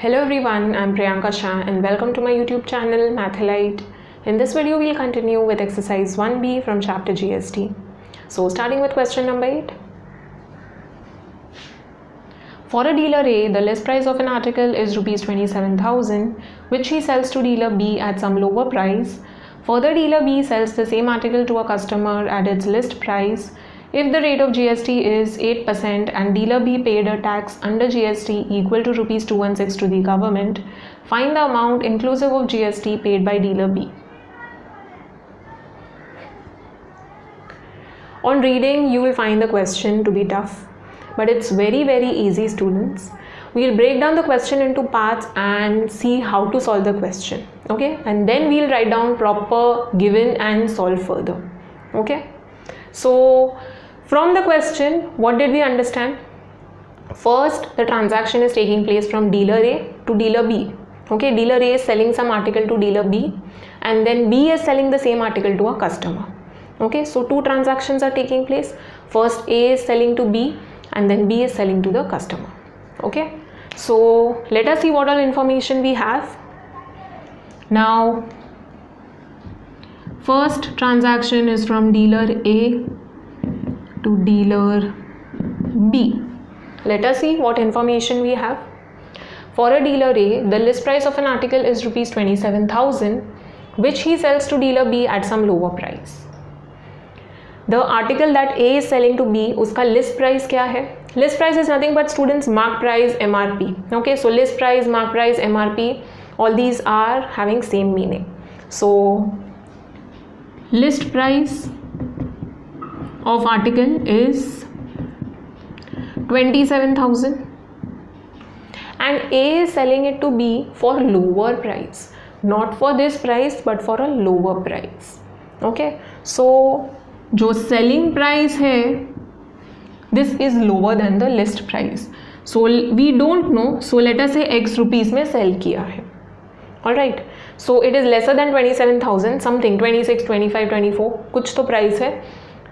Hello everyone, I'm Priyanka Shah and welcome to my YouTube channel Mathalite. In this video, we'll continue with exercise 1B from chapter GST. So starting with question number 8. For a dealer A, the list price of an article is Rs 27,000, which he sells to dealer B at some lower price. Further, dealer B sells the same article to a customer at its list price. If the rate of GST is 8% and dealer B paid a tax under GST equal to Rs 216 to the government, find the amount inclusive of GST paid by dealer B. On reading, you will find the question to be tough, but it's very easy, students. We'll break down the question into parts and see how to solve the question, okay? And then we'll write down proper given and solve further, okay? So from the question, what did we understand? First, the transaction is taking place from dealer A to dealer B. Okay, dealer A is selling some article to dealer B and then B is selling the same article to a customer. Okay, so two transactions are taking place. First, A is selling to B and then B is selling to the customer. Okay, so let us see what all information we have. Now, first transaction is from dealer A to dealer B. Let us see what information we have. For a dealer A, the list price of an article is Rs 27,000, which he sells to dealer B at some lower price. The article that A is selling to B, uska list price kya hai? List price is nothing but, students, mark price, MRP. Okay, so list price, mark price, MRP, all these are having same meaning. So list price of article is 27,000 and A is selling it to B for lower price, not for this price but for a lower price. Okay, so जो selling price है, this is lower than the list price. So we don't know, so let us say X rupees में sell किया है. Alright, so it is lesser than 27,000, something 26, 25, 24, कुछ तो price है.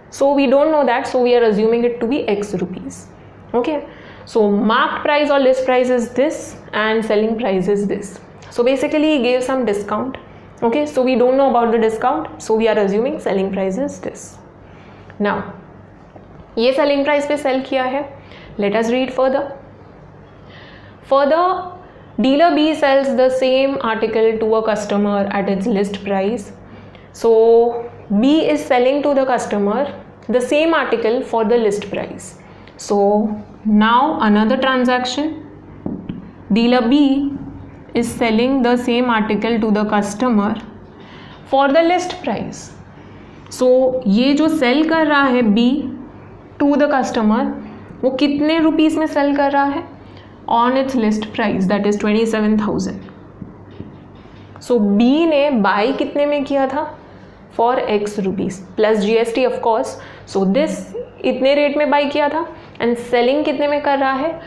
So we don't know that, so we are assuming it to be X rupees. Okay, so marked price or list price is this and selling price is this. So basically he gave some discount. Okay, so we don't know about the discount, so we are assuming selling price is this. Now, ये selling price पे sell किया है. Let us read further. Further, dealer B sells the same article to a customer at its list price. So B is selling to the customer the same article for the list price. So now another transaction, dealer B is selling the same article to the customer for the list price. So ये जो sell कर रहा है B to the customer, वो कितने rupees में sell कर रहा है? On its list price, that is 27,000. So B ने buy कितने में किया था? For X rupees plus GST of course. So this इतने रेट में बाई किया था and selling कितने में कर रहा है?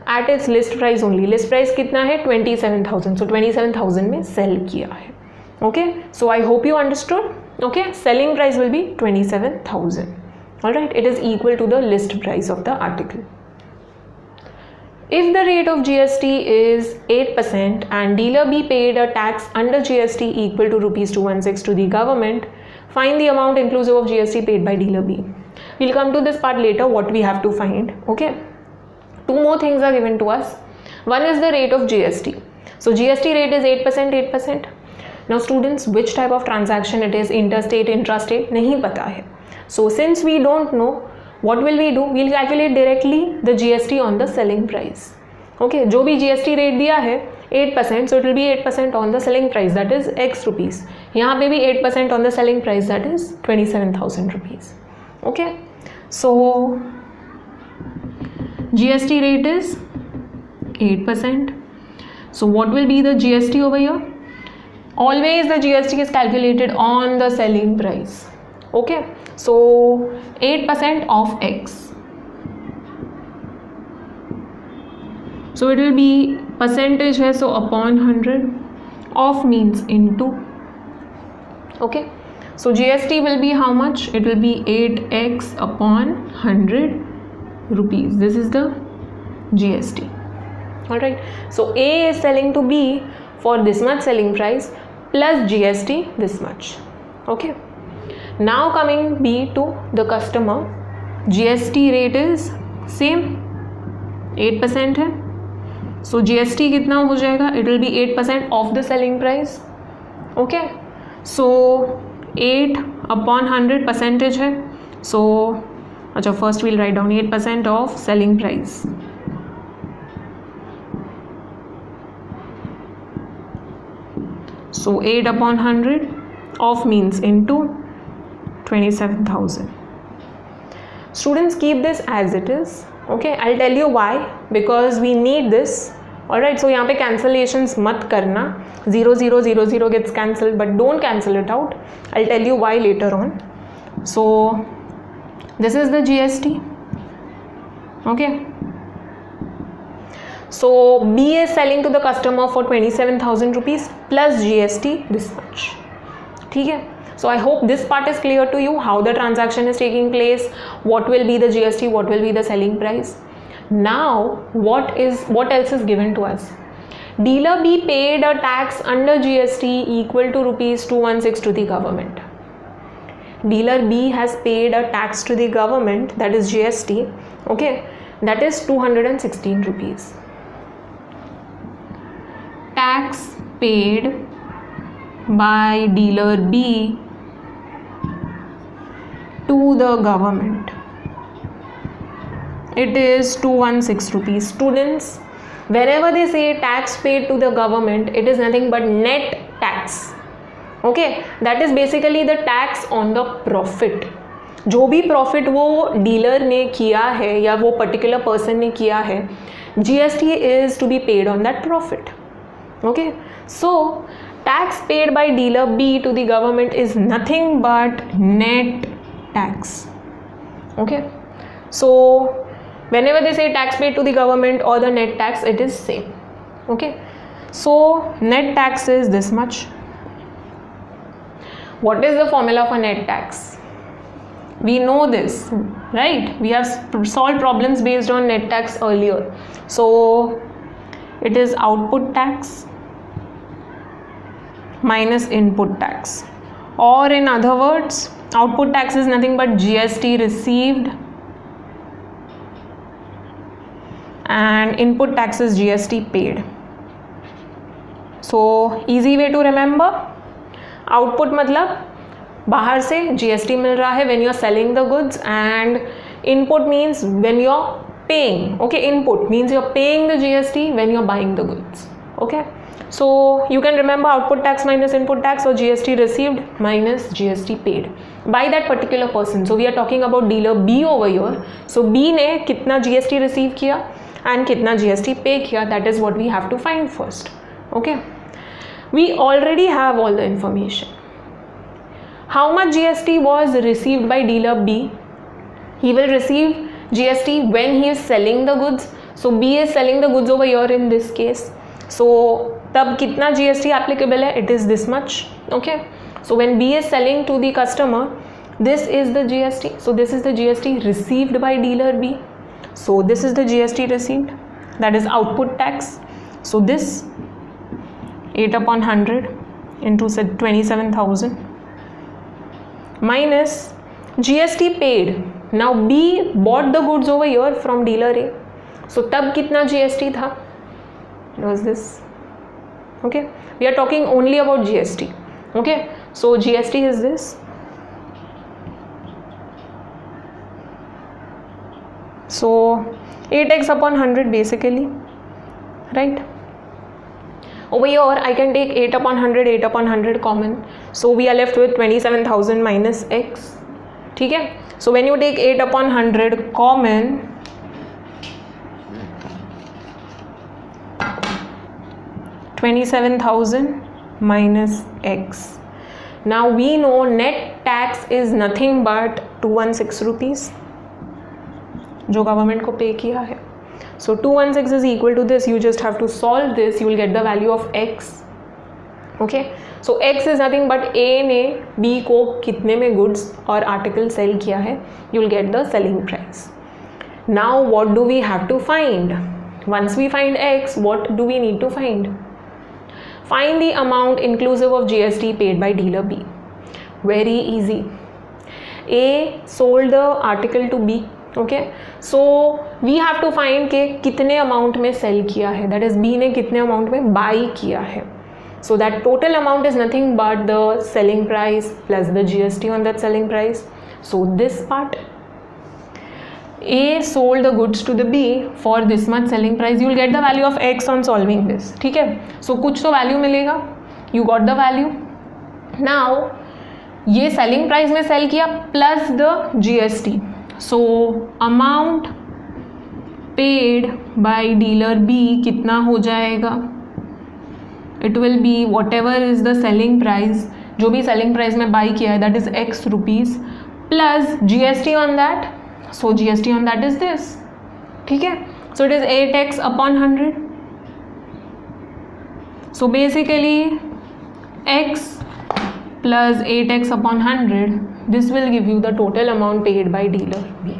At its list price only. List price कितना है? 27,000. So 27,000 में sell किया है. Okay. So I hope you understood. Okay. Selling price will be 27,000. Alright. It is equal to the list price of the article. If the rate of GST is 8% and dealer B paid a tax under GST equal to Rs 216 to the government, find the amount inclusive of GST paid by dealer B. We'll come to this part later, what we have to find. Okay. Two more things are given to us. One is the rate of GST. So GST rate is 8%, 8%. Now students, which type of transaction it is, interstate, intrastate, नहीं पता है. So since we don't know, what will we do? We'll calculate directly the GST on the selling price. Okay, जो भी GST rate दिया है 8%, so it will be 8% on the selling price, that is X rupees. यहाँ पे भी 8% on the selling price, that is 27,000 rupees. Okay, so GST rate is 8%. So what will be the GST over here? Always the GST is calculated on the selling price. Okay, so 8% of X. So it will be percentage है, so upon 100. Of means into. Okay, so GST will be how much? It will be 8x upon 100 rupees. This is the GST. Alright, so A is selling to B for this much selling price plus GST this much. Okay, now coming B to the customer, GST rate is same 8% है, so GST कितना हो जाएगा, it will be 8% of the selling price. Okay, so 8 upon 100 percentage है, so अच्छा first we'll write down 8% of selling price. So 8 upon 100 of means into 27,000. Students, keep this as it is. Okay, I'll tell you why, because we need this. Alright, so यहाँ पे cancellations मत करना, 0 0 0 0 gets cancelled, but don't cancel it out. I'll tell you why later on. So this is the GST. Okay, so B is selling to the customer for 27,000 rupees plus GST this much. ठीक है, so I hope this part is clear to you, how the transaction is taking place, what will be the GST, what will be the selling price. Now what else is given to us? Dealer B paid a tax under GST equal to rupees 216 to the government. Dealer B has paid a tax to the government, that is GST, okay, that is 216 rupees. Tax paid by dealer B to the government, it is 216 rupees. Students, wherever they say tax paid to the government, it is nothing but net tax. Okay, that is basically the tax on the profit. जो भी profit वो dealer ने किया है या वो particular person ने किया है, GST is to be paid on that profit. Okay, so tax paid by dealer B to the government is nothing but net tax. Okay, so whenever they say tax paid to the government or the net tax, it is same. Okay, so net tax is this much. What is the formula for net tax? We know this, right? We have solved problems based on net tax earlier. So it is output tax minus input tax, or in other words, output tax is nothing but GST received and input tax is GST paid. So easy way to remember, output मतलब बाहर से GST मिल रहा है when you are selling the goods, and input means when you are paying. Okay, input means you are paying the GST when you are buying the goods. Okay, so you can remember output tax minus input tax, or GST received minus GST paid by that particular person. So we are talking about dealer B over here. So B ने कितना GST receive किया and कितना GST pay किया, that is what we have to find first. Okay, we already have all the information. How much GST was received by dealer B? He will receive GST when he is selling the goods. So B is selling the goods over here in this case. So तब कितना GST applicable है? It is this much. Okay, so when B is selling to the customer, this is the GST. So this is the GST received by dealer B. So this is the GST received, that is output tax. So this 8 upon 100 into 27,000 minus GST paid. Now B bought the goods over here from dealer A. So तब कितना GST था? It was this. Okay, we are talking only about GST. Okay, so GST is this. So 8x upon 100 basically, right? Over here I can take 8 upon 100, 8 upon 100 common. So we are left with 27,000 minus x. ठीक है? So when you take 8 upon 100 common, $27,000 minus x. Now we know net tax is nothing but 216 rupees जो government को पे किया है. So 216 is equal to this. You just have to solve this. You will get the value of x. Okay. So x is nothing but A ने B को कितने में goods और article sell किया है. You will get the selling price. Now what do we have to find? Once we find X, what do we need to find? Find the amount inclusive of GST paid by dealer B. Very easy. A sold the article to B. Okay, so we have to find के कितने amount में cell किया है, that is B ने कितने amount में by किया है. So that total amount is nothing but the selling price plus the GST on that selling price. So this part, A sold the goods to the B for this much selling price. You will get the value of X on solving this. ठीक है, so कुछ तो value मिलेगा. You got the value. Now ये selling price में sell किया plus the GST. So amount paid by dealer B कितना हो जाएगा? It will be whatever is the selling price, जो भी selling price में buy किया है, that is X rupees plus GST on that. So GST on that is this. ठीक है, so it is 8x upon 100. So basically x plus 8x upon 100, this will give you the total amount paid by dealer B.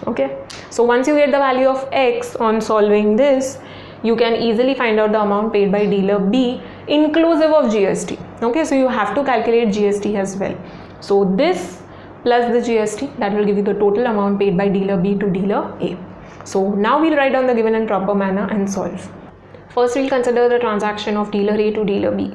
Okay, so once you get the value of X on solving this, you can easily find out the amount paid by dealer B inclusive of GST. Okay, so you have to calculate GST as well. So this plus the GST, that will give you the total amount paid by dealer B to dealer A. So now we'll write down the given in proper manner and solve. First we'll consider the transaction of dealer A to dealer B.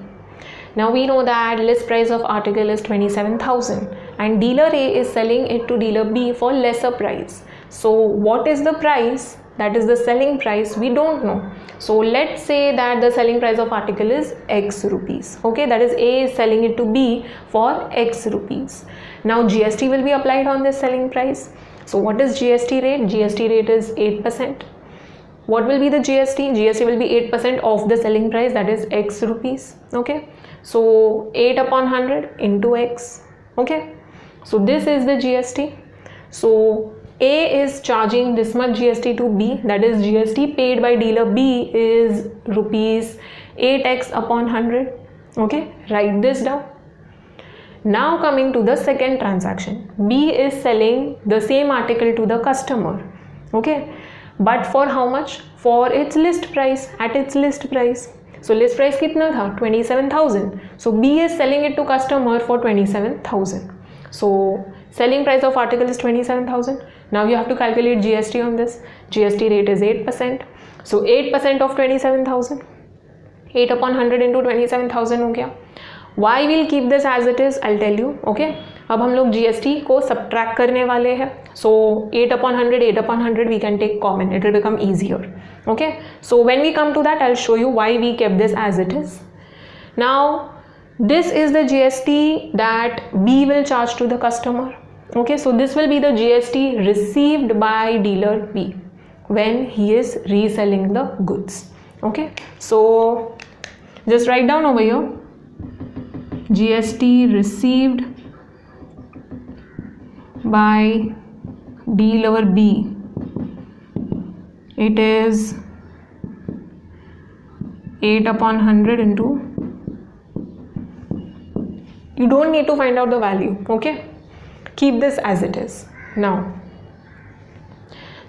Now we know that list price of article is 27,000 and dealer A is selling it to dealer B for lesser price. So what is the price? That is the selling price, we don't know. So let's say that the selling price of article is X rupees. Okay, that is A is selling it to B for X rupees. Now GST will be applied on this selling price. So what is GST rate? GST rate is 8%. What will be the GST? GST will be 8% of the selling price, that is X rupees. Okay, so 8 upon 100 into X. Okay, so this is the GST. So A is charging this much GST to B, that is GST paid by dealer B is rupees 8x upon 100. Okay, write this down. Now coming to the second transaction, B is selling the same article to the customer. Okay, but for how much? For its list price, at its list price. So list price कितना था? 27,000. So B is selling it to customer for 27,000. So selling price of article is 27,000. Now you have to calculate GST on this. GST rate is 8%. So 8% of 27,000. 8 upon 100 into 27,000 हो गया. Why we'll keep this as it is? I'll tell you. Okay. अब हम लोग GST को subtract करने वाले हैं. So 8 upon 100, 8 upon 100 we can take common. It will become easier. Okay. So when we come to that, I'll show you why we kept this as it is. Now this is the GST that B will charge to the customer. Okay, so this will be the GST received by dealer B when he is reselling the goods. Okay, so just write down over here GST received by dealer B. It is 8 upon 100 into, you don't need to find out the value. Okay, keep this as it is. Now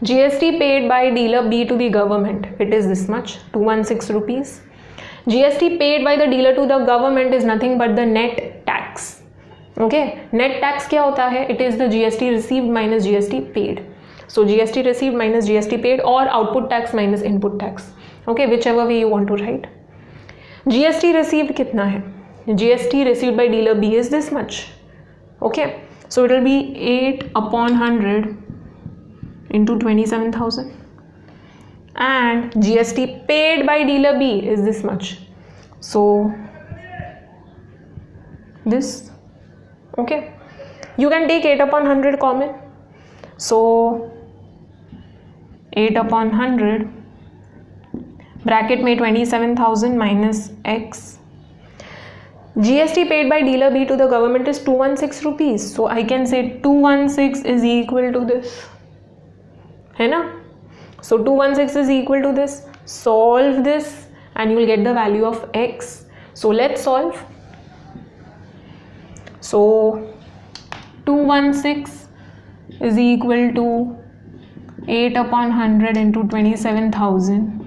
GST paid by dealer B to the government, it is this much, 216 rupees. GST paid by the dealer to the government is nothing but the net tax. Okay, net tax क्या होता है? It is the GST received minus GST paid. So GST received minus GST paid or output tax minus input tax. Okay, whichever way you want to write. GST received कितना है? GST received by dealer B is this much. Okay, so it will be 8 upon 100 into 27,000 and GST paid by dealer B is this much. So this. Okay, you can take 8 upon 100 common. So 8 upon 100 bracket में 27,000 minus X. GST paid by dealer B to the government is 216 rupees. So I can say 216 is equal to this. है ना? So 216 is equal to this. Solve this and you will get the value of X. So let's solve. So 216 is equal to 8/100 into 27,000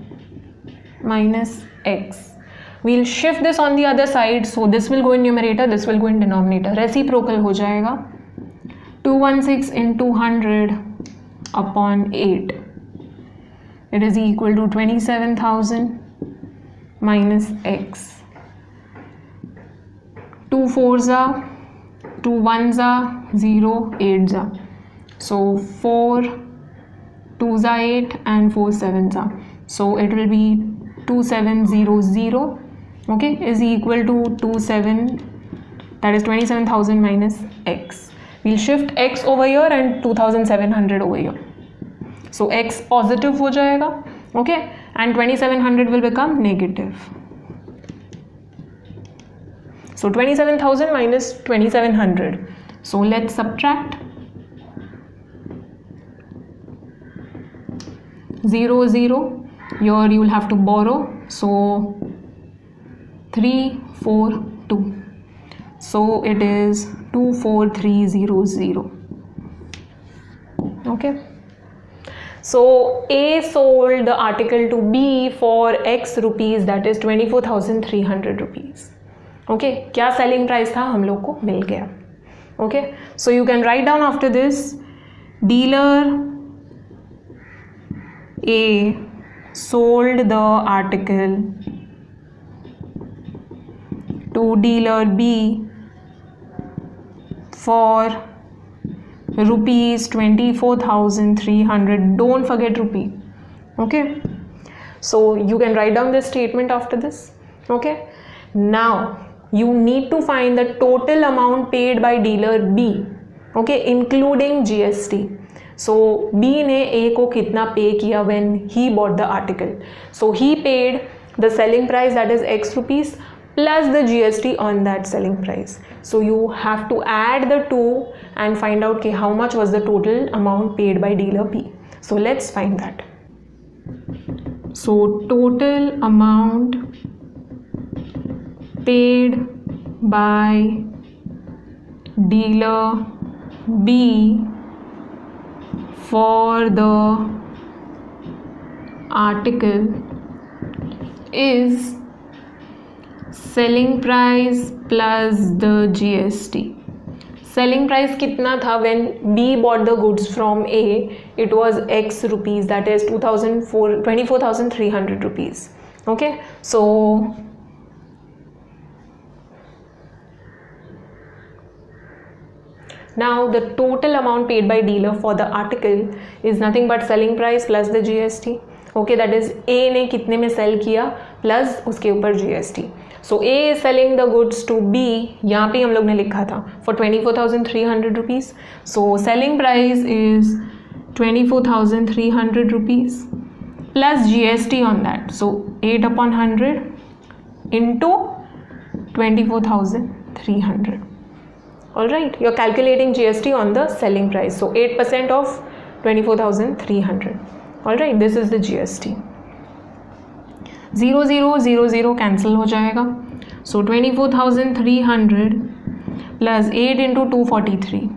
minus x. We'll shift this on the other side, so this will go in numerator, this will go in denominator. Reciprocal हो जाएगा. 216 into 100 upon 8. It is equal to 27,000 minus x. 2 4s are, 2 1s are, 0 8s are. So 4 2s are 8 and 4 7s are. So it will be 2700, okay, is equal to 27, that is 27,000 minus x. We'll shift x over here and 2,700 over here. So x positive हो जाएगा, okay, and 2700 will become negative. So 27,000 minus 2700. So let's subtract. 0 0. Here you will have to borrow. So 3 4 2. So it is 24300. Okay. So A sold the article to B for X rupees, that is 24,300 rupees. Okay, क्या selling price था हम लोग को मिल गया. Okay, so you can write down after this, dealer A sold the article to dealer B for rupees 24,300. Don't forget rupee. Okay, so you can write down this statement after this. Okay, now you need to find the total amount paid by dealer B, okay, including GST. So B ने A को कितना पे किया when he bought the article. So he paid the selling price, that is X rupees, plus the GST on that selling price. So you have to add the two and find out how much was the total amount paid by dealer B. So let's find that. So total amount paid by dealer B for the article is selling price plus the GST. Selling price कितना था when B bought the goods from A? It was X rupees, that is 24,300 rupees. Okay, so now the total amount paid by dealer for the article is nothing but selling price plus the GST. Okay, that is A ने कितने में sell किया plus उसके ऊपर GST. So A is selling the goods to B, यहाँ पे हम लोग ने लिखा था for 24,300 rupees. So selling price is 24,300 rupees plus GST on that. So 8/100 into 24,300. Alright, you're calculating GST on the selling price. So 8% of 24,300. Alright, this is the GST. 0 0 0 0 cancel हो जाएगा. So 24,300 plus 8 into 243.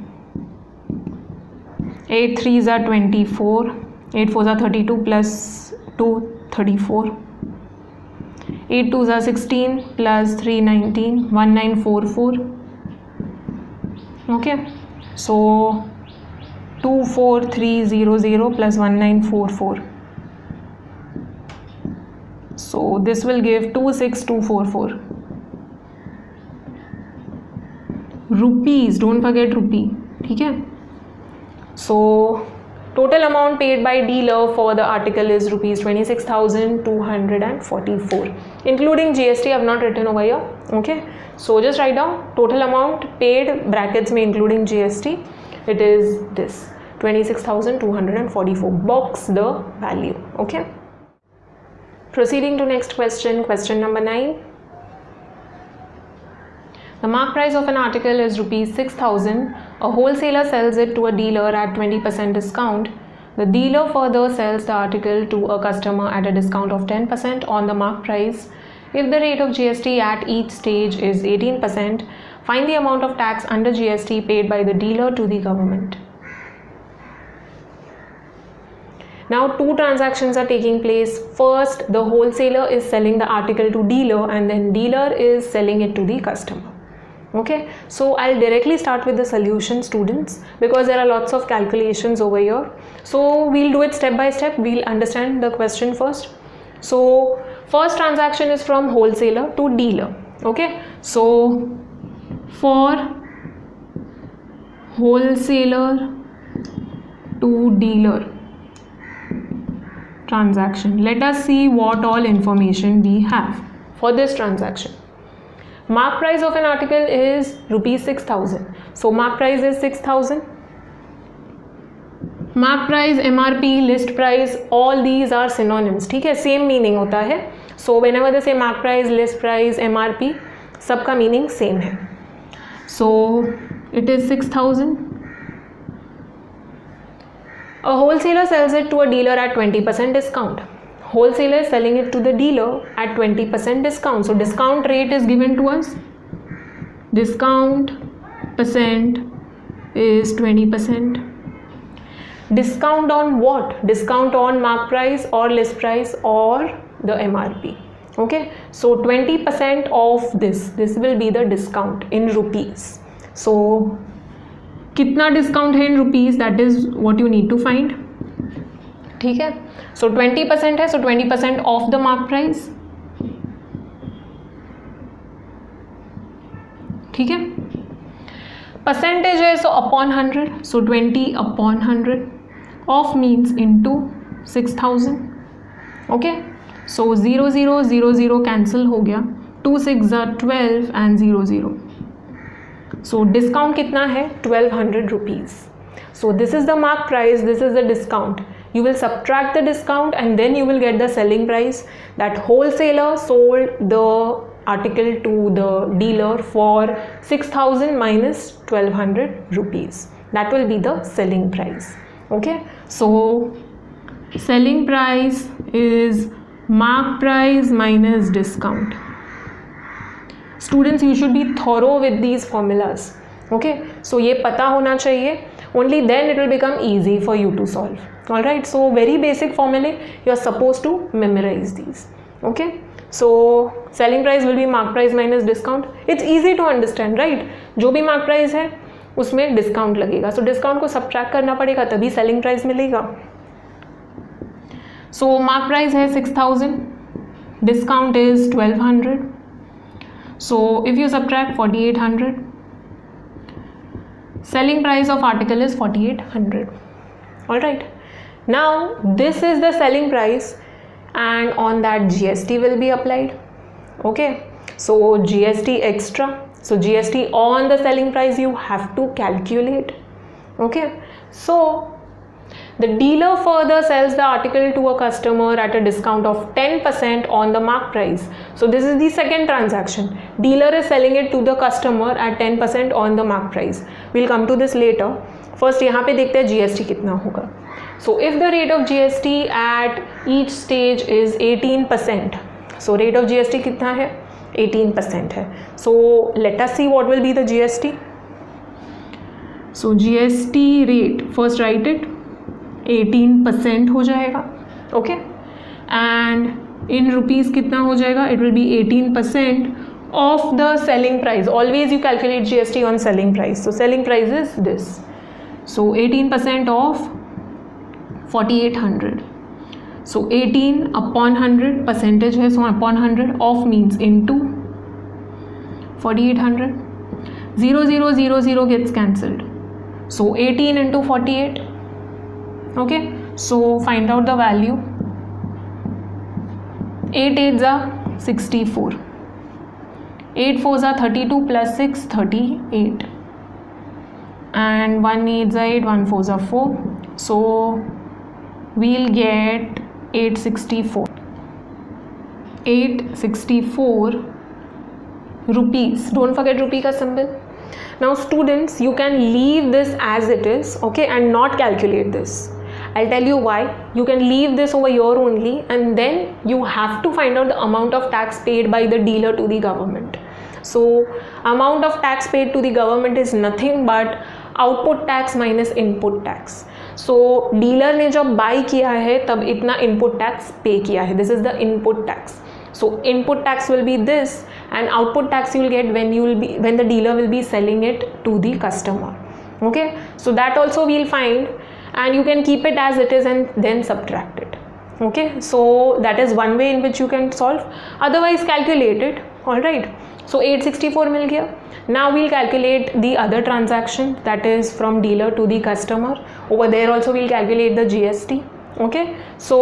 8 3s are 24. 8 4s are 32 plus 2 34. 8 2s are 16 plus 3 19. 1944. Okay, so 24300 plus 1944. So this will give 26244 rupees. Don't forget rupee. ठीक है. So total amount paid by dealer for the article is rupees 26,244, including GST. I have not written over here. Okay, so just write down total amount paid brackets में including GST. It is this 26,244. Box the value. Okay. Proceeding to next question, question number 9. The mark price of an article is rupees 6,000. A wholesaler sells it to a dealer at 20% discount. The dealer further sells the article to a customer at a discount of 10% on the mark price. If the rate of GST at each stage is 18%, find the amount of tax under GST paid by the dealer to the government. Now two transactions are taking place. First, the wholesaler is selling the article to dealer, and then dealer is selling it to the customer. Okay, so I'll directly start with the solution, students, because there are lots of calculations over here. So we'll do it step by step. We'll understand the question first. So first transaction is from wholesaler to dealer. Okay, so for wholesaler to dealer transaction, let us see what all information we have for this transaction. Mark price of an article is rupees 6,000. So mark price is 6,000. Mark price, MRP, list price, all these are synonyms. ठीक है, same meaning होता है. So whenever they say mark price, list price, MRP, सबका meaning same है. So it is 6,000. A wholesaler sells it to a dealer at 20% discount. Wholesaler is selling it to the dealer at 20% discount. So discount rate is given to us. Discount percent is 20%. Discount on what? Discount on mark price or list price or the MRP. Okay, so 20% of this will be the discount in rupees. So कितना discount है in rupees, that is what you need to find. ठीक है, so 20% है, so 20% of the mark price. ठीक है, percentage है, so upon 100, so 20 upon 100. Of means into 6,000. Okay, so 0 0 0 0 cancel हो गया, 2 6 are 12 and 0 0. So discount कितना है? 1200 rupees. So this is the mark price, this is the discount. You will subtract the discount and then you will get the selling price. That wholesaler sold the article to the dealer for 6,000 minus 1200 rupees. That will be the selling price. Okay, so selling price is mark price minus discount. Students, you should be thorough with these formulas. Okay, so ये पता होना चाहिए. Only then it will become easy for you to solve. Alright, so very basic formulae, you are supposed to memorize these. Okay, so selling price will be mark price minus discount. It's easy to understand, right? जो भी mark price है उसमें discount लगेगा, so discount को subtract करना पड़ेगा तभी selling price मिलेगा. सो मार्क प्राइस है 6,000, discount is 1200, so if you subtract 4800, selling price of article is 4800. All right, now this is the selling price and on that GST will be applied. Okay, so GST extra, so GST on the selling price you have to calculate. Okay, so the dealer further sells the article to a customer at a discount of 10% on the mark price. So this is the second transaction. Dealer is selling it to the customer at 10% on the mark price. We'll come to this later. First यहाँ पे देखते हैं GST कितना होगा. So if the rate of GST at each stage is 18%, so rate of GST कितना है? 18% है. So let us see what will be the GST. So GST rate, first write it, 18% हो जाएगा. ओके, एंड इन रुपीज़ कितना हो जाएगा? It will be 18% of the selling price. Always you calculate GST on selling price. So selling price is this. So 18% of 4800. So 18 upon 100, percentage है, so upon 100, of means into 4800. 0 0 0 0 gets cancelled. So 18 into 48. Okay, so find out the value. 8 8s are 64. 8 4s are 32 plus 6 38. And 1 8s are 8, 1 4s are 4. So we'll get 864. 864 rupees. Don't forget rupee ka symbol. Now students, you can leave this as it is, okay, and not calculate this. I'll tell you why. You can leave this over here only, and then you have to find out the amount of tax paid by the dealer to the government. So amount of tax paid to the government is nothing but output tax minus input tax. So dealer ने जब by किया है तब इतना input tax पे किया है. This is the input tax. So input tax will be this, and output tax you will get when the dealer will be selling it to the customer. Okay, so that also we'll find, and you can keep it as it is and then subtract it. Okay, so that is one way in which you can solve. Otherwise calculate it. All right, so 864 mil gaya. Now we'll calculate the other transaction, that is from dealer to the customer. Over there also we'll calculate the GST. Okay, so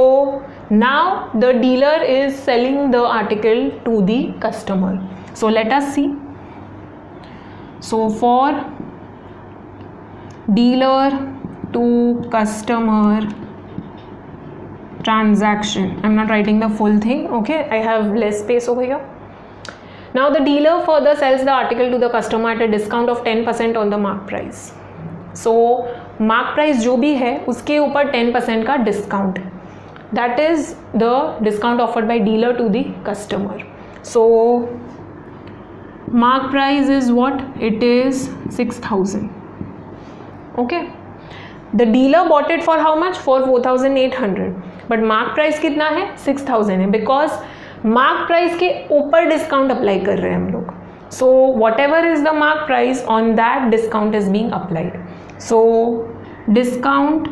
now the dealer is selling the article to the customer. So let us see. So for dealer to customer transaction, I'm not writing the full thing. Okay, I have less space over here. Now the dealer further sells the article to the customer at a discount of 10% on the mark price. So mark price जो भी है उसके ऊपर 10% का discount है. That is the discount offered by dealer to the customer. So mark price is what? It is 6,000. Okay, the dealer bought it for how much? For 4,800. But mark price कितना है? 6,000 है, because mark price के ऊपर discount apply कर रहे हैं हम लोग. So whatever is the mark price, on that discount is being applied. So discount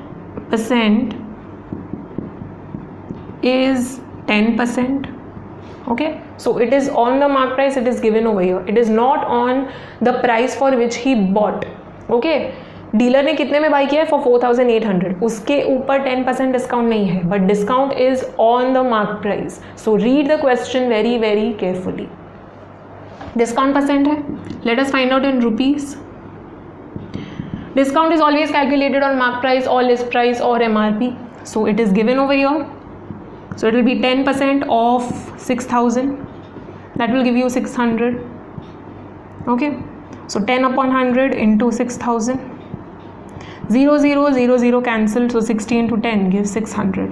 percent is 10%. Okay, so it is on the mark price, it is given over here. It is not on the price for which he bought. Okay, dealer ने कितने में by किया है? For 4,800. उसके ऊपर 10% discount नहीं है, but discount is on the mark price. So read the question very very carefully. Discount percent है. Let us find out in rupees. Discount is always calculated on mark price or list price or MRP. So it is given over here. So it will be 10% of 6,000. That will give you 600. Okay. So 10 upon 100 into 6,000. 0, 0, 0, 0 cancelled. So 60 into 10 gives 600.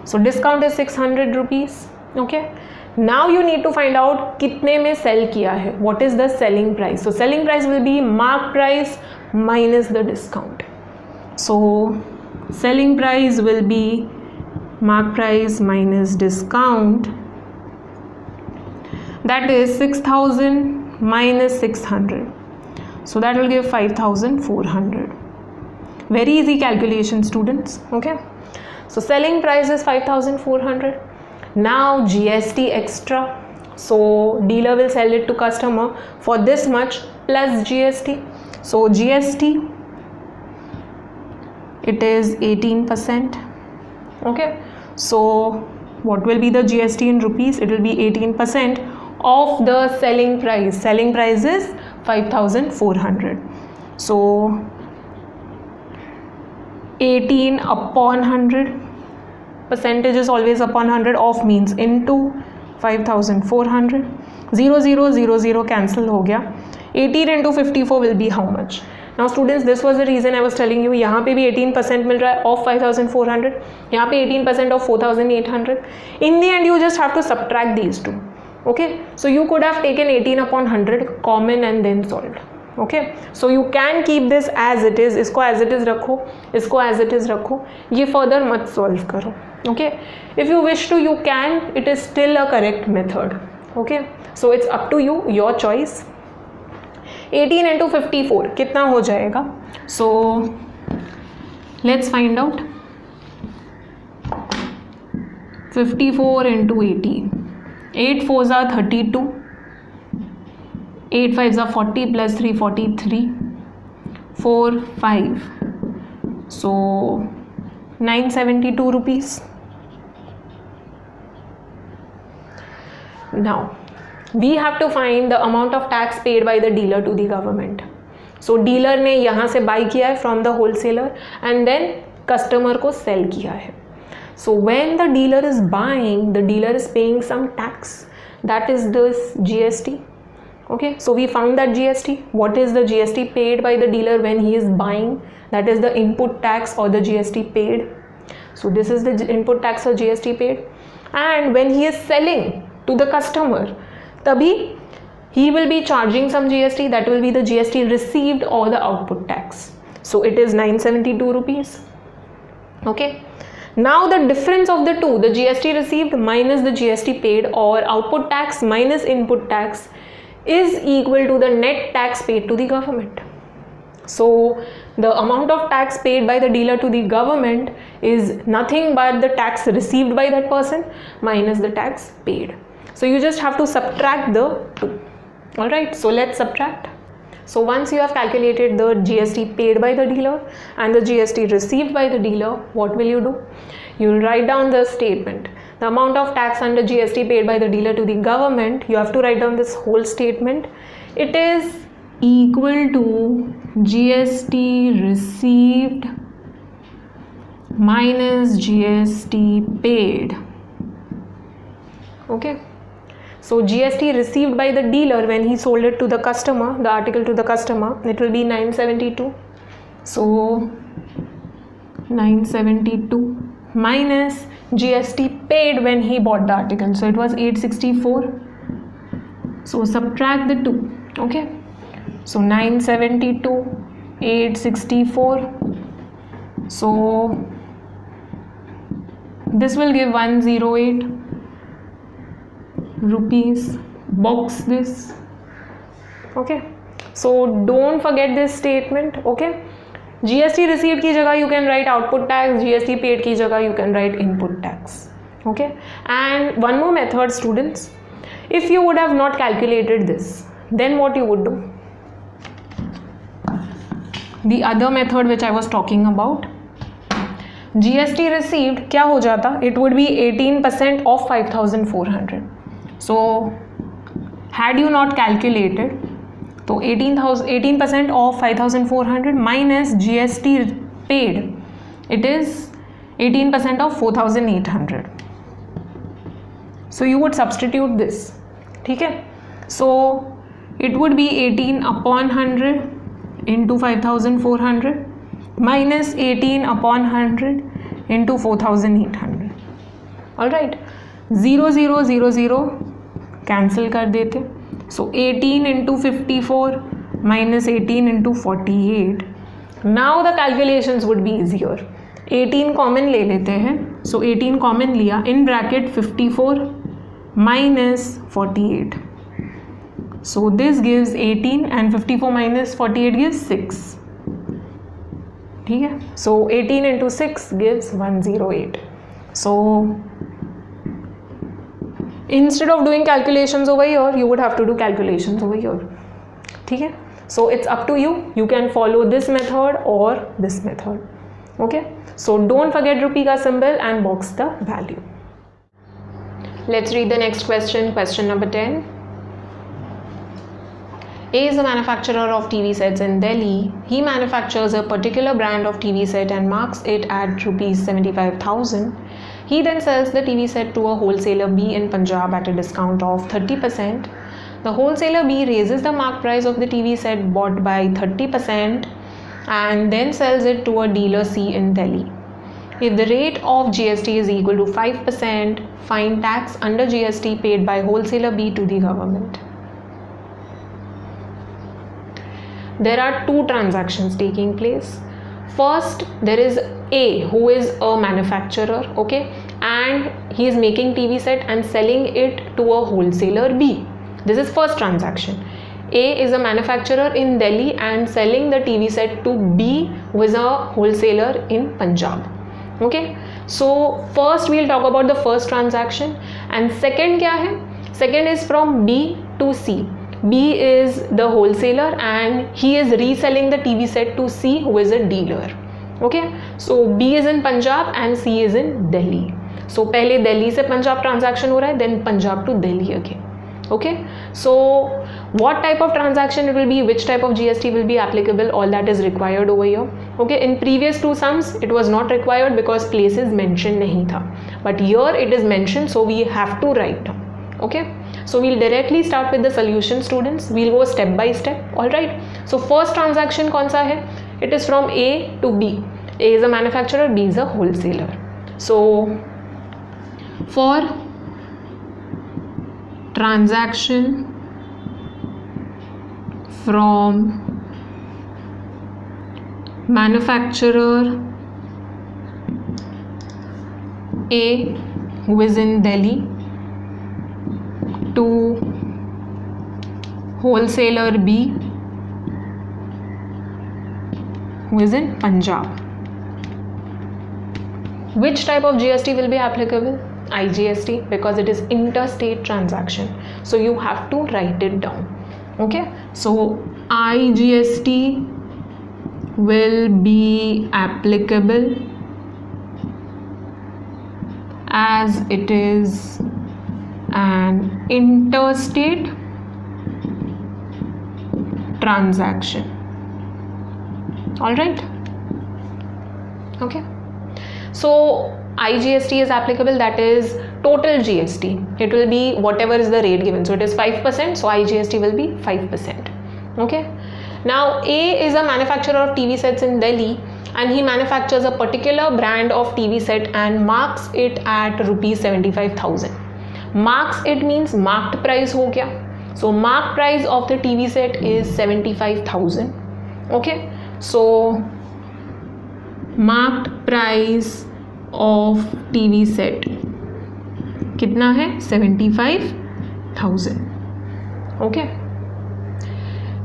So discount is 600 rupees. Okay. Now you need to find out कितने में sell किया है. What is the selling price? So selling price will be mark price minus the discount. So selling price will be mark price minus discount. That is 6,000 minus 600. So that will give 5,400. Very easy calculation, students. Okay. So selling price is 5,400. Now GST extra. So dealer will sell it to customer for this much plus GST. So GST, it is 18%. Okay, so what will be the GST in rupees? It will be 18% of the selling price. Selling price is 5,400. So 18 upon 100. Percentage is always upon 100. Of means into 5,400. 0, 0, 0, 0 cancel हो गया. 18 into 54 will be how much? Now students, this was the reason I was telling you. यहाँ पे भी 18% मिल रहा है of 5,400. यहाँ पे 18% of 4,800. In the end, you just have to subtract these two. Okay, so you could have taken 18 upon 100 common and then solved. Okay, so you can keep this as it is. इसको as it is रखो, इसको as it is रखो. ये further मत solve करो. Okay, if you wish to, you can. It is still a correct method. Okay, so it's up to you, your choice. 18 into 54 कितना हो जाएगा? So let's find out. 54 into 18. 8 4s are 32. 8 5s are 40 plus 3 43. 4 5. So 972 rupees. Now we have to find the amount of tax paid by the dealer to the government. So dealer ने यहाँ से buy किया है from the wholesaler and then customer को sell किया है. So when the dealer is buying, the dealer is paying some tax. That is this GST. Okay, so we found that GST. What is the GST paid by the dealer when he is buying? That is the input tax or the GST paid. So this is the input tax or GST paid. And when he is selling to the customer, तभी he will be charging some GST, that will be the GST received or the output tax. So it is 972 rupees. Okay. Now the difference of the two, the GST received minus the GST paid or output tax minus input tax, is equal to the net tax paid to the government. So the amount of tax paid by the dealer to the government is nothing but the tax received by that person minus the tax paid. So you just have to subtract the two. Alright, so let's subtract. So once you have calculated the GST paid by the dealer and the GST received by the dealer, what will you do? You will write down the statement. The amount of tax under GST paid by the dealer to the government, you have to write down this whole statement. It is equal to GST received minus GST paid. Okay. So GST received by the dealer when he sold it to the customer, the article to the customer, it will be 972. So 972 minus GST paid when he bought the article. So it was 864. So subtract the two. Okay. So 972, 864. So this will give 108 rupees. Box this. Okay. So don't forget this statement. Okay. GST received की जगह you can write output tax, GST paid की जगह you can write input tax. Okay. And one more method, students. If you would have not calculated this, then what you would do? The other method which I was talking about, GST received क्या हो जाता? It would be 18% of 5,400. So had you not calculated, so 18% of 5,400 minus GST paid, it is 18% of 4,800. So you would substitute this. Okay? So it would be 18 upon 100 into 5,400 minus 18 upon 100 into 4,800. Alright, 0 0 0 0 cancel कर देते. So 18 into 54 minus 18 into 48. Now the calculations would be easier. 18 common ले लेते हैं. So 18 common लिया, in bracket 54 minus 48. So this gives 18 and 54 minus 48 gives 6. ठीक है. So 18 into 6 gives 108. So instead of doing calculations over here, you would have to do calculations over here. ठीक है. So it's up to you. You can follow this method or this method. Okay. So don't forget rupee ka symbol and box the value. Let's read the next question. Question number 10. A is a manufacturer of TV sets in Delhi. He manufactures a particular brand of TV set and marks it at rupees 75,000. He then sells the TV set to a wholesaler B in Punjab at a discount of 30%. The wholesaler B raises the mark price of the TV set bought by 30% and then sells it to a dealer C in Delhi. If the rate of GST is equal to 5%, find tax under GST paid by wholesaler B to the government. There are two transactions taking place. First, there is A, who is a manufacturer, okay, and he is making TV set and selling it to a wholesaler B. This is first transaction. A is a manufacturer in Delhi and selling the TV set to B, who is a wholesaler in Punjab. Okay, so first we'll talk about the first transaction, and second क्या है? Second is from B to C. B is the wholesaler and he is reselling the TV set to C, who is a dealer. Okay, so B is in Punjab and C is in Delhi. So पहले Delhi से Punjab transaction हो रहा है, then Punjab to Delhi again. Okay, so what type of transaction it will be, which type of GST will be applicable, all that is required over here. Okay, in previous two sums it was not required because places mentioned नहीं था, but here it is mentioned, so we have to write down. Okay, so we'll directly start with the solution, students. We'll go step by step. All right, so first transaction कौन सा है? It is from A to B. A is a manufacturer, B is a wholesaler. So for transaction from manufacturer A who is in Delhi to wholesaler B who is in Punjab. Which type of GST will be applicable? IGST, because it is interstate transaction. So you have to write it down. Okay, so IGST will be applicable as it is an interstate transaction. All right. Okay, so IGST is applicable, that is total GST. It will be whatever is the rate given. So it is 5%, so IGST will be 5%. Okay, now A is a manufacturer of TV sets in Delhi and he manufactures a particular brand of TV set and marks it at ₹75,000. Marks it means marked price हो गया. So marked price of the TV set is 75,000. Okay, so marked price of TV set कितना है? 75,000. Okay,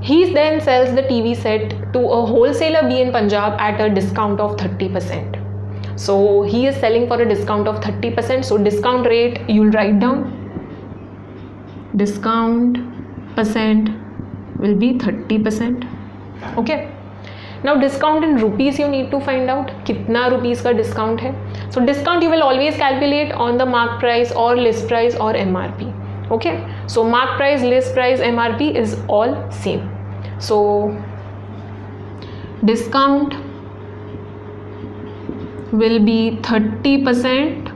he then sells the TV set to a wholesaler B in Punjab at a discount of 30%. So he is selling for a discount of 30%. So discount rate you'll write down. Discount percent will be 30%. Okay. Now discount in rupees you need to find out कितना rupees का discount है. So discount you will always calculate on the mark price or list price or MRP. Okay. So mark price, list price, MRP is all same. So discount will be 30%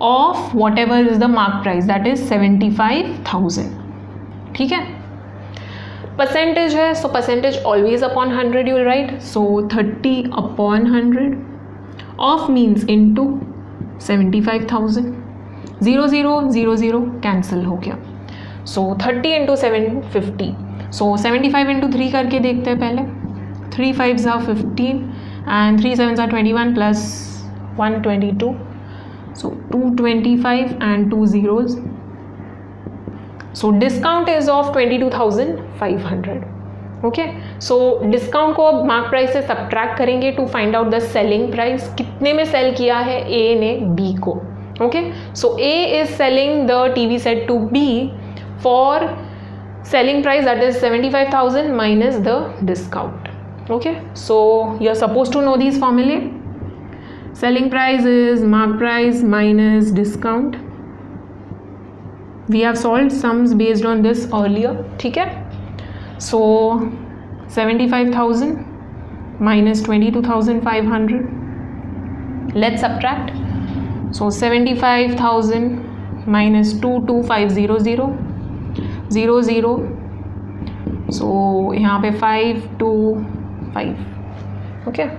of whatever is the mark price, that is 75,000. ठीक है. Percentage है, so percentage always upon 100 you will write. So 30 upon 100 of means into 75,000. 0 0 0 0 cancel हो गया. So 30 into 750. So 75 into 3 करके देखते हैं पहले. 3 5s are 15 and 3 7s are 21 plus 122. So 225 and 2 zeros. So discount is of 22,500. Okay, so discount को अब mark price से subtract करेंगे to find out the selling price. कितने में sell किया है A ने B को. Okay, so A is selling the TV set to B for selling price, that is 75,000 minus the discount. Okay, so you're supposed to know these formulae. Selling price is mark price minus discount. We have solved sums based on this earlier. ठीक है. So 75,000 minus 22,500. Let's subtract. So 75,000 minus 22500 0 0. So यहाँ पे 5 2 5. Okay.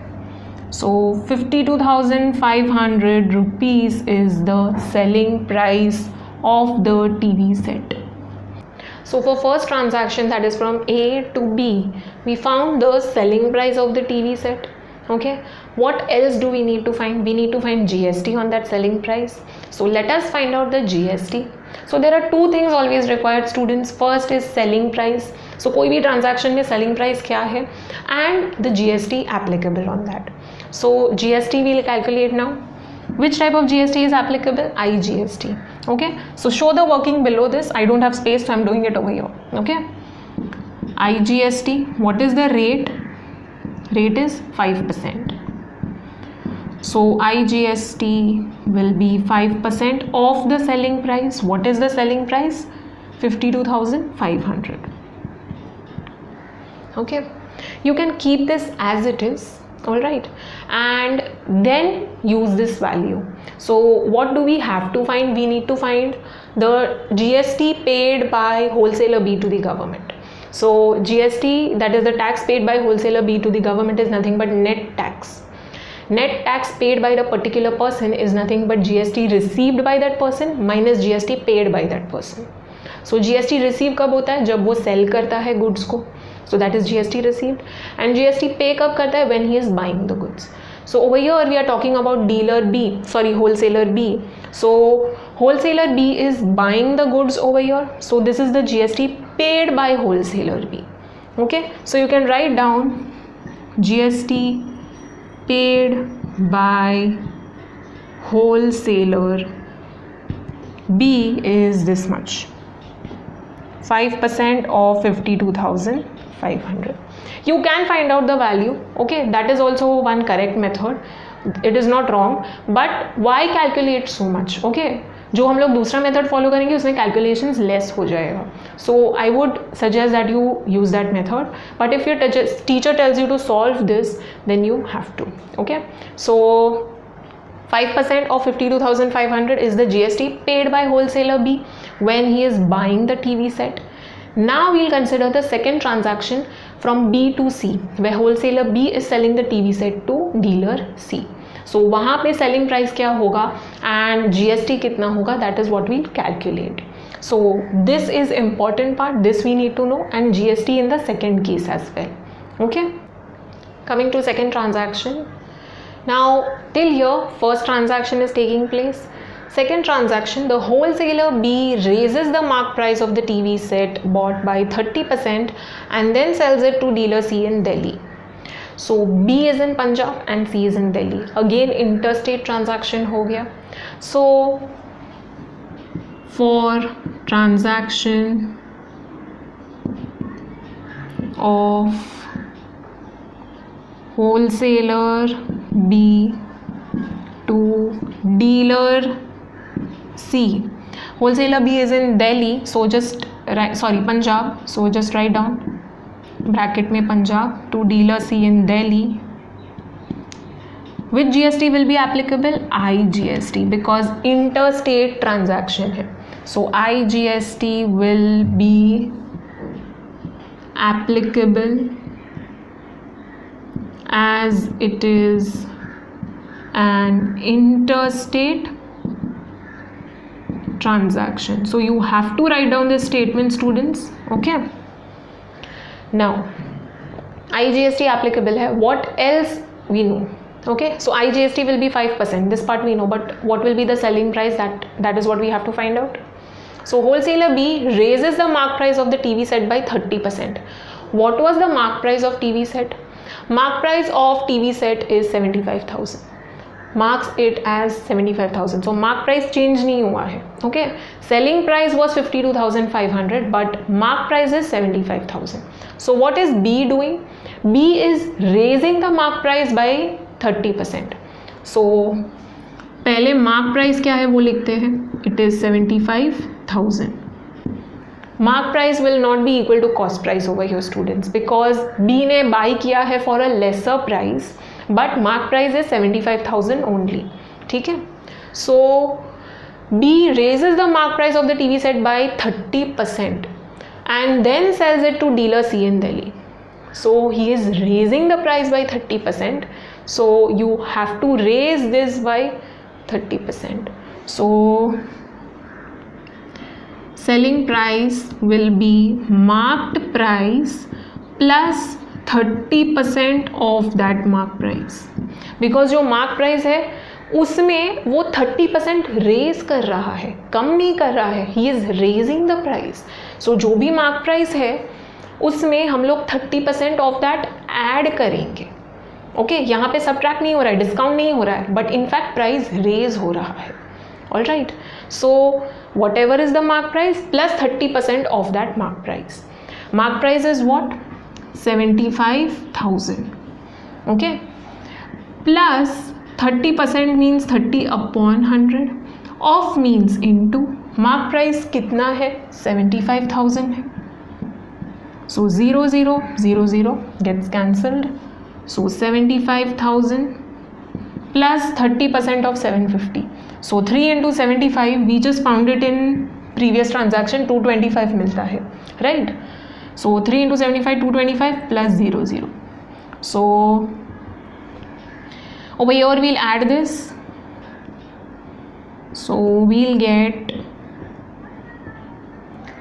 So 52,500 rupees is the selling price of the TV set. So for first transaction, that is from A to B, we found the selling price of the TV set. Okay, what else do we need to find? We need to find GST on that selling price. So let us find out the GST. So there are two things always required, students. First is selling price. So कोई भी transaction में selling price क्या है and the GST applicable on that. So GST we will calculate now. Which type of GST is applicable? IGST. Okay, so show the working below this. I don't have space, so I'm doing it over here. Okay, IGST, what is the rate? Rate is 5%. So IGST will be 5% of the selling price. What is the selling price? 52,500. Okay, you can keep this as it is. All right, and then use this value. So what do we have to find? We need to find the GST paid by wholesaler B to the government. So GST, that is the tax paid by wholesaler B to the government, is nothing but net tax. Net tax paid by the particular person is nothing but GST received by that person minus GST paid by that person. So GST receive कब होता है? जब वो sell करता है goods को. so that is GST received. And GST pay कब करता है? When he is buying the goods. So over here we are talking about wholesaler B. So wholesaler B is buying the goods over here, so this is the GST paid by wholesaler B. Okay, so you can write down GST paid by wholesaler B is this much, 5% of 52,500. You can find out the value. Okay, that is also one correct method, it is not wrong, but why calculate so much? Okay, जो हम लोग दूसरा method follow करेंगे उसमें calculations less हो जाएगा. So I would suggest that you use that method, but if your teacher tells you to solve this then you have to. Okay, so 5% of 52,500 is the GST paid by wholesaler B when he is buying the TV set. Now we'll consider the second transaction from B to C, where wholesaler B is selling the TV set to dealer C. So वहाँ पे selling price क्या होगा and GST कितना होगा, that is what we'll calculate. So this is important part, this we need to know, and GST in the second case as well. Okay, coming to second transaction. Now till here first transaction is taking place. Second transaction, the wholesaler B raises the mark price of the TV set bought by 30% and then sells it to dealer C in Delhi. So B is in Punjab and C is in Delhi. Again interstate transaction हो गया. So for transaction of wholesaler B to dealer C, wholesaler B is in Delhi, so just Punjab, so just write down bracket में Punjab, to dealer C in Delhi. Which GST will be applicable? IGST, because interstate transaction है. So IGST will be applicable as it is an interstate transaction. So you have to write down this statement, students. Okay, now IGST applicable है. What else we know? Okay, so IGST will be 5%, this part we know, but what will be the selling price? That is what we have to find out. So wholesaler B raises the mark price of the TV set by 30%. What was the mark price of TV set? Mark price of TV set is 75,000. Marks it as 75,000. So mark price change नहीं हुआ है. Okay, selling price was 52,500 but mark price is 75,000. So what is B doing? B is raising the mark price by 30%. So पहले mark price क्या है वो लिखते हैं. It is 75,000. Mark price will not be equal to cost price over here, students, because B ने buy किया है for a lesser price, but mark price is 75,000 only. ठीक है, so B raises the mark price of the TV set by 30% and then sells it to dealer C in Delhi. So he is raising the price by 30%, so you have to raise this by 30%. So selling price will be marked price plus 30% of that mark price, because जो mark price है उसमें वो 30% raise कर रहा है, कम नहीं कर रहा है. He is raising the price. So जो भी मार्क प्राइस है उसमें हम लोग 30% ऑफ दैट ऐड करेंगे. ओके, यहाँ पे सब्ट्रैक्ट नहीं हो रहा है, डिस्काउंट नहीं हो रहा है, बट इनफैक्ट प्राइस रेज हो रहा है. All right, so what ever is the mark price plus 30% of that mark price. Mark price is what? 75,000. Okay, plus 30% means 30 upon 100. Of means into mark price कितना है? 75,000 है. सो 0 0 0 0 gets cancelled. So 75,000 plus 30% of 750. So 3 into 75, we just found it in previous transaction, 225 मिलता है, right? So 3 into 75, 225 plus 0 0. So over here we'll add this. So we'll get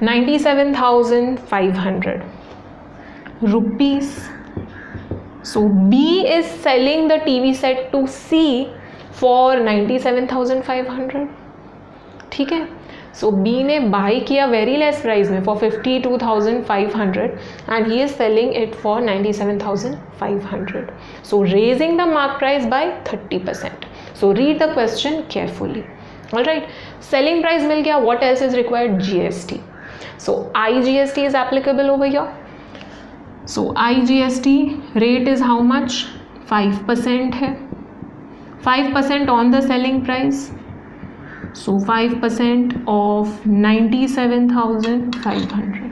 97,500. rupees. So B is selling the TV set to C for 97,500. ठीक है, so B ने buy किया very less price में for 52,500 and he is selling it for 97,500. So raising the mark price by 30%. So read the question carefully. Alright, selling price मिल गया. What else is required? GST. So IGST is applicable over here. So IGST rate is how much? 5% है. 5% on the selling price. So 5% of 97,500.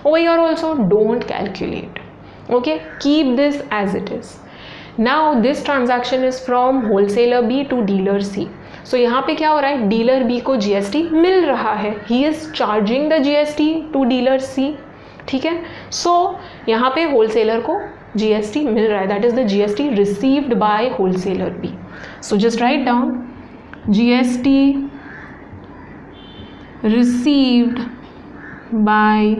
Over here also don't calculate. Okay, keep this as it is. Now this transaction is from wholesaler B to dealer C. So यहाँ पे क्या हो रहा है? Dealer B को GST मिल रहा है. He is charging the GST to dealer C. ठीक है, सो यहाँ पे होलसेलर को GST मिल रहा है. That is the GST received by wholesaler B. So just write down GST received by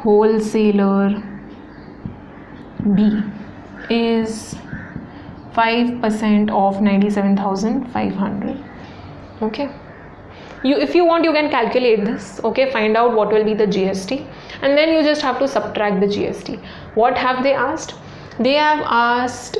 wholesaler B is 5% of 97,500. Okay, if you want you can calculate this. Okay, find out what will be the GST and then you just have to subtract the GST. What have they asked? They have asked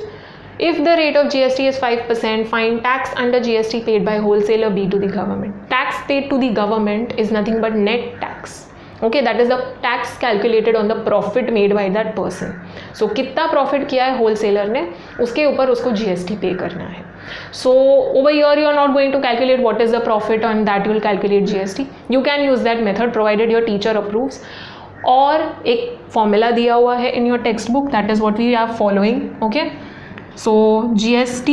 if the rate of GST is 5%, find tax under GST paid by wholesaler B to the government. Tax paid to the government is nothing but net tax. Okay, that is the tax calculated on the profit made by that person. So कितना profit किया है wholesaler ने, उसके ऊपर उसको GST pay करना है. So over here you are not going to calculate what is the profit on that you will calculate GST. You can use that method provided your teacher approves. और एक formula दिया हुआ है in your textbook, that is what we are following. Okay, so GST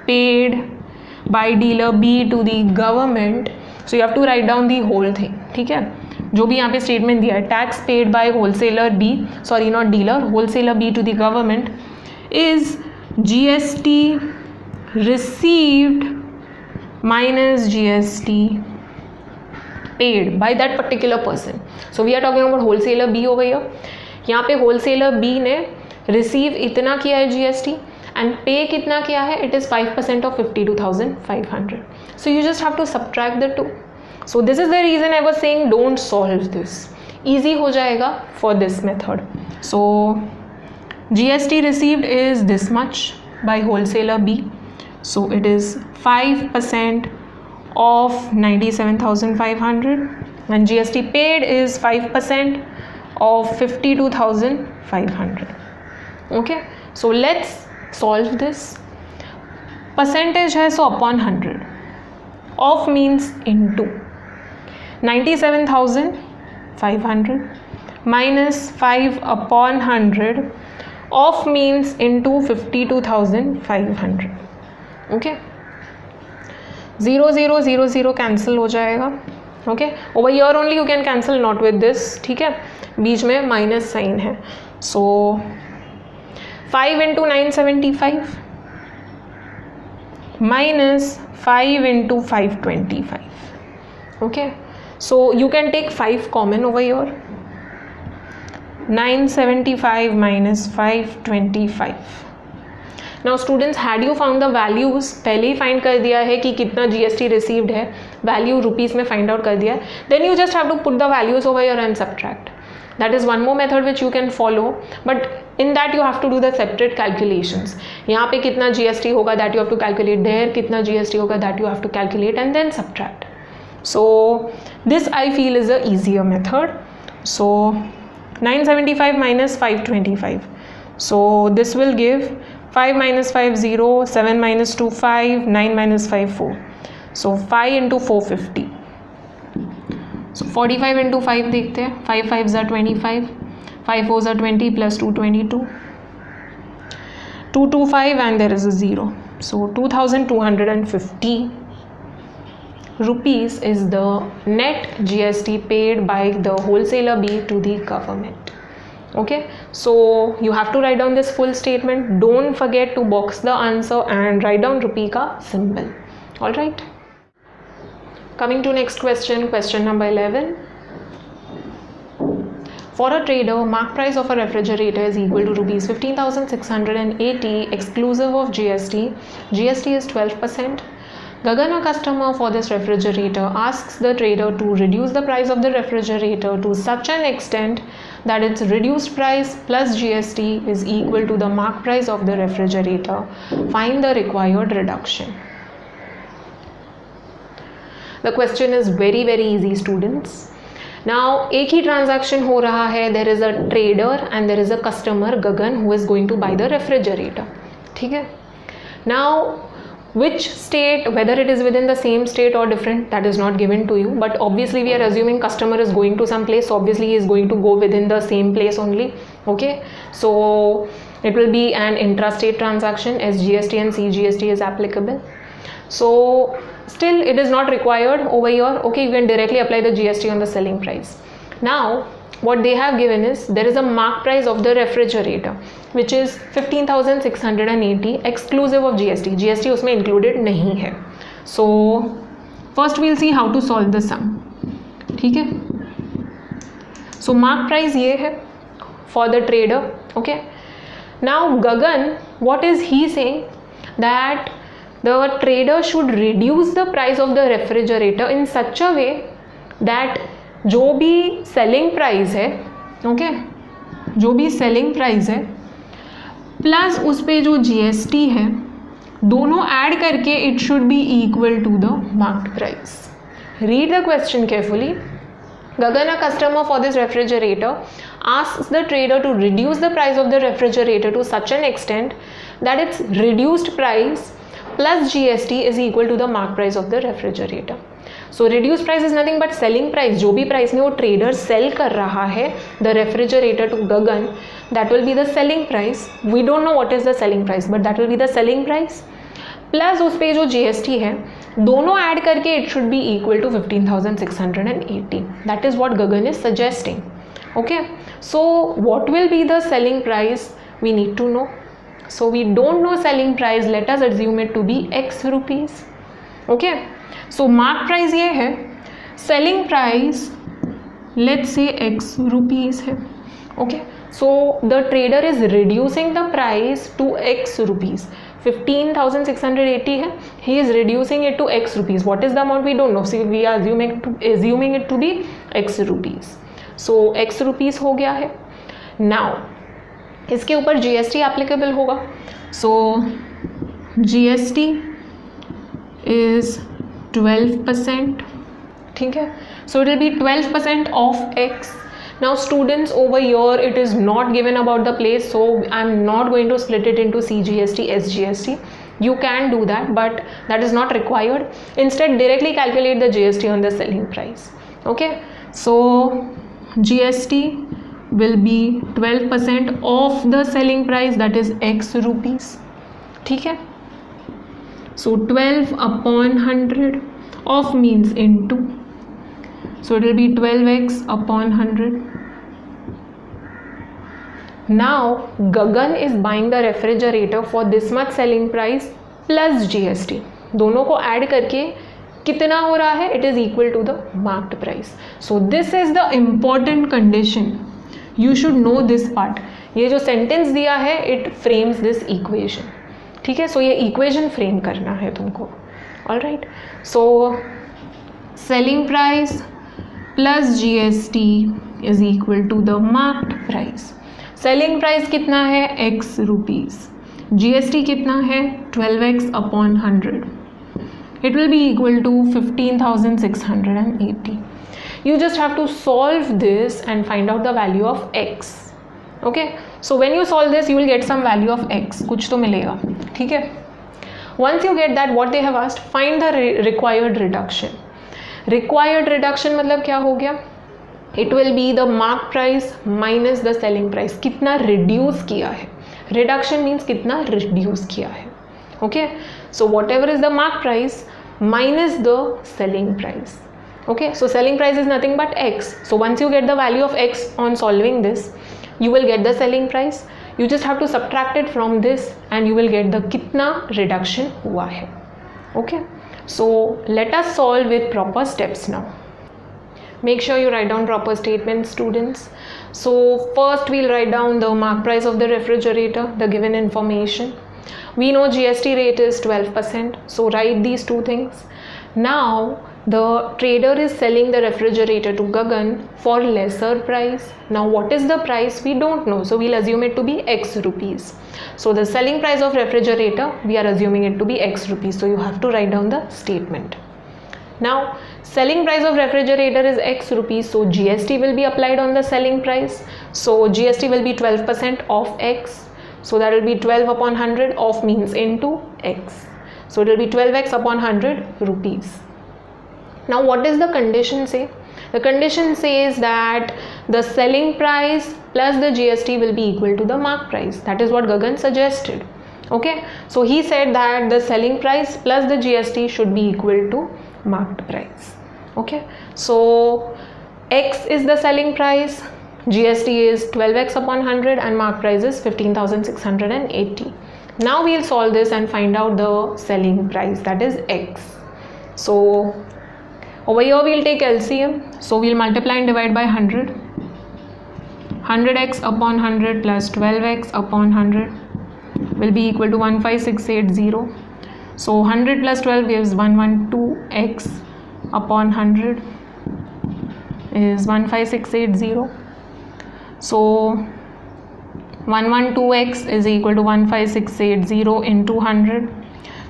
paid by dealer B to the government. So you have to write down the whole thing. ठीक है, जो भी यहाँ पे स्टेटमेंट दिया है, tax paid by wholesaler B, sorry not dealer, wholesaler B to the government is GST received minus GST paid by that particular person. So we are talking about wholesaler B over here. यहाँ पे wholesaler B ने receive इतना किया है GST and pay कितना किया है? It is 5% of 52,500. So you just have to subtract the two. So this is the reason I was saying don't solve this. Easy हो जाएगा for this method. So GST received is this much by wholesaler B. So it is 5% of 97,500 and GST paid is 5% of 52,500. Okay, so let's solve this. Percentage है so upon 100. Of means into 97,500 minus 5 upon 100. Of means into 52,500. Okay, 0 0 0 0 cancel हो जाएगा. Okay, over here only you can cancel, not with this. ठीक है, बीच में minus sign है. So 5 into 975 minus 5 into 525. Okay, so you can take 5 common over here. 975 minus 525. Now students, had you found the values, पहले ही find कर दिया है कि कितना GST received है, वैल्यू रुपीज़ में फाइंड आउट कर दिया है, then you just have to put the values over here and subtract. That is one more method which you can follow, but in that you have to do the separate calculations. यहाँ पे कितना GST होगा that you have to calculate, there कितना GST होगा that you have to calculate and then subtract. So this I feel is a easier method. So 975 minus 525. So this will give 5 minus 5 0, 7 minus 2 5, 9 minus 5 4. So 5 into 450. So 45 into 5 देखते हैं. 5 5s are 25, 5 4s are 20 plus 2 22, 225 and there is a 0. So 2,250 rupees is the net GST paid by the wholesaler B to the government. Okay, so you have to write down this full statement. Don't forget to box the answer and write down rupee ka symbol. All right, coming to next question, question number 11. For a trader, mark price of a refrigerator is equal to rupees 15,680 exclusive of GST. GST is 12%. Gagan, a customer for this refrigerator, asks the trader to reduce the price of the refrigerator to such an extent that its reduced price plus GST is equal to the mark price of the refrigerator. Find the required reduction. The question is very easy, students. Now एक ही transaction हो रहा है. There is a trader and there is a customer Gagan who is going to buy the refrigerator. ठीक है. Now which state, whether it is within the same state or different, that is not given to you, but obviously we are assuming customer is going to some place, so obviously he is going to go within the same place only. Okay, so it will be an intrastate transaction as GST and CGST is applicable. So still it is not required over here. Okay, you can directly apply the GST on the selling price. Now what they have given is there is a mark price of the refrigerator which is 15,680 exclusive of GST. GST उसमें included नहीं है. So first we'll see how to solve the sum. ठीक है. So mark price ये है for the trader. Okay. Now Gagan, what is he saying? That the trader should reduce the price of the refrigerator in such a way that जो भी selling price है, okay, जो भी selling price है plus उस पे जो GST है दोनों ऐड करके it should be equal to the marked price. Read the question carefully. Gagan, a customer for this refrigerator, asks the trader to reduce the price of the refrigerator to such an extent that its reduced price plus GST is equal to the mark price of the refrigerator. So reduced price is nothing but selling price. जो भी price में वो trader sell कर रहा है the refrigerator to Gagan, that will be the selling price. We don't know what is the selling price, but that will be the selling price. Plus उस पे जो GST है दोनों ऐड करके it should be equal to 15,680. That is what Gagan is suggesting. Okay, so what will be the selling price? We need to know. So we don't know selling price. Let us assume it to be X rupees. Okay, so mark price ये है, selling price let's say X rupees है. Okay, so the trader is reducing the price to X rupees. 15,680 है, he is reducing it to X rupees. What is the amount? We don't know. So we are assuming it to be X rupees. So X rupees हो गया है. Now इसके ऊपर GST applicable होगा. सो GST is 12%. ठीक है. So it will B 12% of X. Now students, over here it is not given about the place, so I'm not going to split it into CGST, SGST. You can do that, but that is not required. Instead, directly calculate the GST on the selling price. Okay, so GST will be 12% of the selling price, that is X rupees. ठीक है. So 12 upon 100, of means into, so it will be 12x upon 100. Now Gagan is buying the refrigerator for this much selling price plus GST. दोनों को add करके कितना हो रहा है? It is equal to the marked price. So this is the important condition. You should know this part. ये जो sentence दिया है it frames this equation. ठीक है. सो ये इक्वेशन फ्रेम करना है तुमको. All right. So selling price plus GST is equal to the marked price. Selling price कितना है? X rupees. GST कितना है? 12x upon 100. It will be equal to 15,680. You just have to solve this and find out the value of X. Okay, so when you solve this you will get some value of X. कुछ तो मिलेगा. ठीक है. Once you get that, what they have asked, find the required reduction. Required reduction मतलब क्या हो गया? It will be the mark price minus the selling price. कितना reduce किया है? Reduction means कितना reduce किया है. Okay, so whatever is the mark price minus the selling price. Okay, so selling price is nothing but X. So once you get the value of X on solving this, you will get the selling price. You just have to subtract it from this and you will get the कितना reduction हुआ है. Okay, so let us solve with proper steps now. Make sure you write down proper statements, students. So first we'll write down the mark price of the refrigerator, the given information. We know GST rate is 12%, so write these two things. Now the trader is selling the refrigerator to Gagan for lesser price. Now what is the price? We don't know, so we'll assume it to be X rupees. So the selling price of refrigerator, we are assuming it to be X rupees, so you have to write down the statement. Now selling price of refrigerator is X rupees, so GST will be applied on the selling price. So GST will be 12% of X, so that will be 12 upon 100. Of means into X, so it will be 12x upon 100 rupees. Now what does the condition say? The condition says that the selling price plus the GST will be equal to the mark price. That is what Gagan suggested. Okay, so he said that the selling price plus the GST should be equal to marked price. Okay, so X is the selling price, GST is 12x upon 100 and mark price is 15,680. Now we'll solve this and find out the selling price, that is X. So over here we'll take LCM, so we'll multiply and divide by 100. 100x upon 100 plus 12x upon 100 will be equal to 15680. So 100 plus 12 gives 112x upon 100 is 15680. So 112x is equal to 15680 into 100.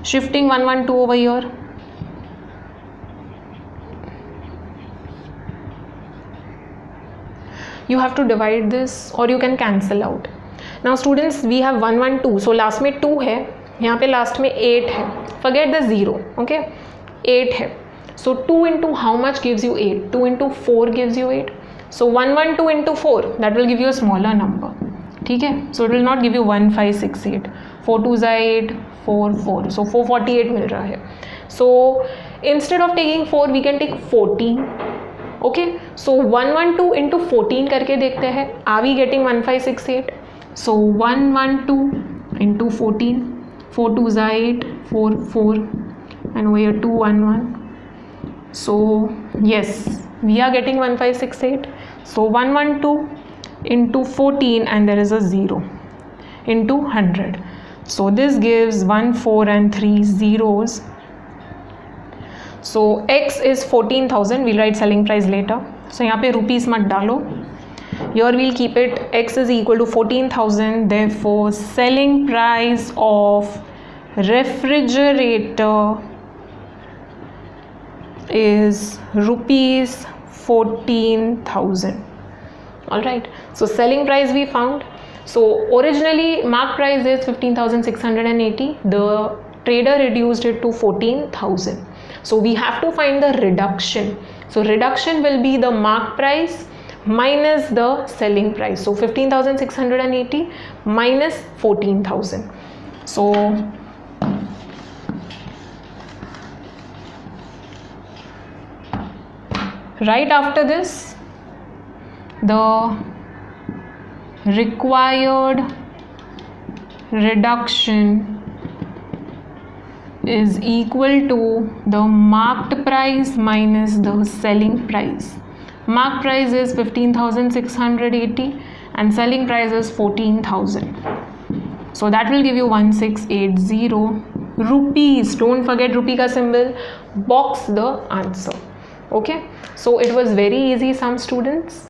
Shifting 112 over here. You have to divide this or you can cancel out. Now students, we have 112, so last में 2 है, यहाँ पे last में 8 है. Forget the 0, okay? 8 है. So 2 into how much gives you 8? 2 into 4 gives you 8. So 112 into 4, that will give you a smaller number. ठीक है? So it will not give you 1568. 4 2 is 8, 4 4. So 448 मिल रहा है. So instead of taking 4, we can take 14. Okay, so 112 into 14 करके देखते हैं. Are we getting 1568? So 112 into 14, 4 2 is 8, 4 4 and we are 211. So yes, we are getting 1568. So 112 into 14 and there is a 0 into 100. So this gives 1 4 and 3 zeros. So X is 14,000. We'll write selling price later. So यहाँ पे rupees मत डालो. Here we'll keep it X is equal to 14,000. Therefore selling price of refrigerator is rupees 14,000. Alright. So selling price we found. So originally mark price is 15,680. The trader reduced it to 14,000. So we have to find the reduction. So reduction will be the mark price minus the selling price. So 15,680 minus 14,000. So right after this, the required reduction is equal to the marked price minus the selling price. Mark price is 15,680 and selling price is 14,000. So that will give you 1680 rupees. Don't forget rupee ka symbol. Box the answer. Okay. So it was very easy, some students.